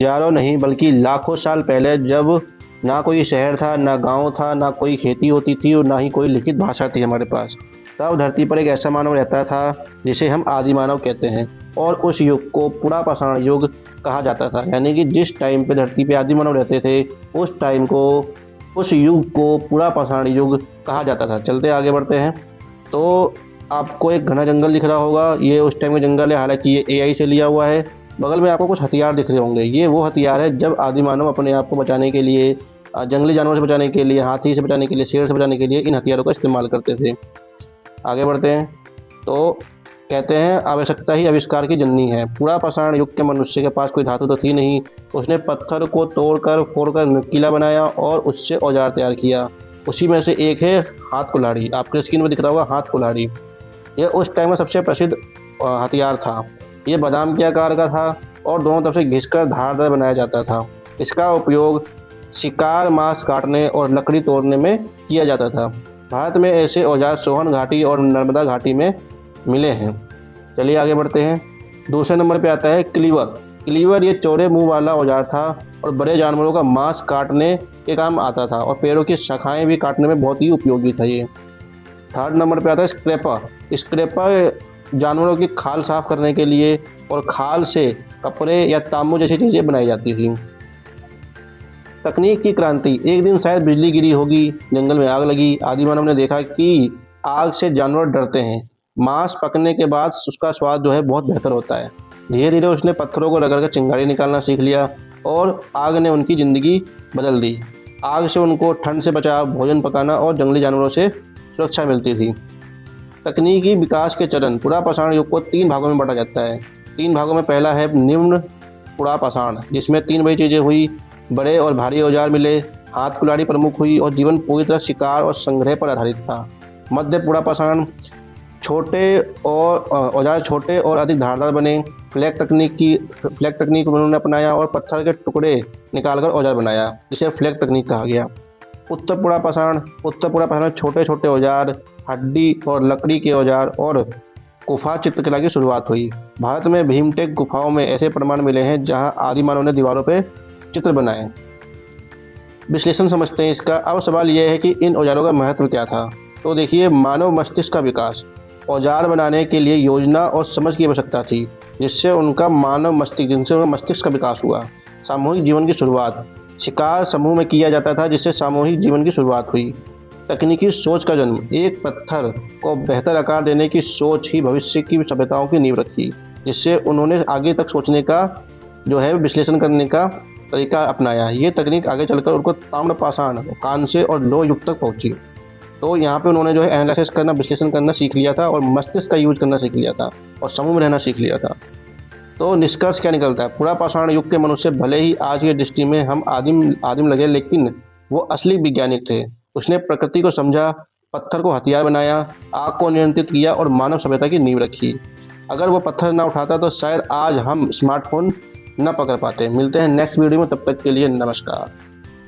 हजारों नहीं बल्कि लाखों साल पहले, जब ना कोई शहर था, ना गांव था, ना कोई खेती होती थी और ना ही कोई लिखित भाषा थी हमारे पास, तब धरती पर एक ऐसा मानव रहता था जिसे हम आदि मानव कहते हैं। और उस युग को पुरा पाषाण युग कहा जाता था। यानी कि जिस टाइम पे धरती पे आदि मानव रहते थे, उस टाइम को, उस युग को पुरा पाषाण युग कहा जाता था। चलते आगे बढ़ते हैं। तो आपको एक घना जंगल दिख रहा होगा, ये उस टाइम का जंगल है, हालांकि ये एआई से लिया हुआ है। बगल में आपको कुछ हथियार दिख रहे होंगे, ये वो हथियार है जब आदि मानव अपने आप को बचाने के लिए, जंगली जानवरों से बचाने के लिए, हाथी से बचाने के लिए, शेर से बचाने के लिए इन हथियारों का इस्तेमाल करते थे। आगे बढ़ते हैं। तो कहते हैं आवश्यकता ही आविष्कार की जननी है। पुरा पाषाण युग के मनुष्य के पास कोई धातु तो थी नहीं, उसने पत्थर को तोड़कर फोड़कर नुकीला बनाया और उससे औजार तैयार किया। उसी में से एक है हाथ कुल्हाड़ी। आपके स्क्रीन में दिख रहा होगा हाथ कुल्हाड़ी। यह उस टाइम में सबसे प्रसिद्ध हथियार था। ये बादाम के आकार का था और दोनों तरफ से घिसकर धारदार बनाया जाता था। इसका उपयोग शिकार, मांस काटने और लकड़ी तोड़ने में किया जाता था। भारत में ऐसे औजार सोहन घाटी और नर्मदा घाटी में मिले हैं। चलिए आगे बढ़ते हैं। दूसरे नंबर पे आता है क्लीवर। क्लीवर ये चौड़े मुंह वाला औजार था और बड़े जानवरों का मांस काटने के काम आता था और पेड़ों की शाखाएं भी काटने में बहुत ही उपयोगी था ये। थर्ड नंबर पे आता है स्क्रैपर। स्क्रैपर जानवरों की खाल साफ करने के लिए और खाल से कपड़े या तांबू जैसी चीज़ें बनाई जाती थी। तकनीक की क्रांति। एक दिन शायद बिजली गिरी होगी, जंगल में आग लगी। आदि मानव ने देखा कि आग से जानवर डरते हैं, मांस पकने के बाद उसका स्वाद जो है बहुत बेहतर होता है। धीरे धीरे उसने पत्थरों को रगड़ कर चिंगारी निकालना सीख लिया और आग ने उनकी ज़िंदगी बदल दी। आग से उनको ठंड से बचाव, भोजन पकाना और जंगली जानवरों से सुरक्षा मिलती थी। तकनीकी विकास के चरण। पुरा पाषाण युग को 3 भागों में बांटा जाता है। 3 भागों में पहला है निम्न पुरा पाषाण, जिसमें 3 बड़ी चीज़ें हुई। बड़े और भारी औजार मिले, हाथ कुल्हाड़ी प्रमुख हुई और जीवन पूरी तरह शिकार और संग्रह पर आधारित था। मध्य पुरा पाषाण, औजार छोटे और अधिक धारदार बने। फ्लैग तकनीक उन्होंने अपनाया और पत्थर के टुकड़े निकालकर औजार बनाया, जिसे फ्लैग तकनीक कहा गया। उत्तर पुरा पाषाण छोटे छोटे औजार, हड्डी और लकड़ी के औजार और गुफा चित्रकला की शुरुआत हुई। भारत में भीमटेक गुफाओं में ऐसे प्रमाण मिले हैं जहां आदि मानव ने दीवारों पर चित्र बनाए। विश्लेषण समझते हैं इसका। अब सवाल यह है कि इन औजारों का महत्व क्या था। तो देखिए, मानव मस्तिष्क का विकास। औजार बनाने के लिए योजना और समझ की आवश्यकता थी, जिससे उनका मस्तिष्क का विकास हुआ। सामूहिक जीवन की शुरुआत। शिकार समूह में किया जाता था, जिससे सामूहिक जीवन की शुरुआत हुई। तकनीकी सोच का जन्म। एक पत्थर को बेहतर आकार देने की सोच ही भविष्य की सभ्यताओं की नींव रखी, जिससे उन्होंने आगे तक सोचने का जो है विश्लेषण करने का तरीका अपनाया। ये तकनीक आगे चलकर उनको ताम्र पाषाण, कांस्य और लौह युग तक पहुंची। तो यहाँ पे उन्होंने जो है एनालिसिस करना, विश्लेषण करना सीख लिया था और मस्तिष्क का यूज करना सीख लिया था और समूह में रहना सीख लिया था। तो निष्कर्ष क्या निकलता है? पुरा पाषाण युग के मनुष्य भले ही आज की दृष्टि में हम आदिम लगे, लेकिन वो असली वैज्ञानिक थे। उसने प्रकृति को समझा, पत्थर को हथियार बनाया, आग को नियंत्रित किया और मानव सभ्यता की नींव रखी। अगर वो पत्थर ना उठाता तो शायद आज हम स्मार्टफोन न पकड़ पाते। मिलते हैं नेक्स्ट वीडियो में, तब तक के लिए नमस्कार।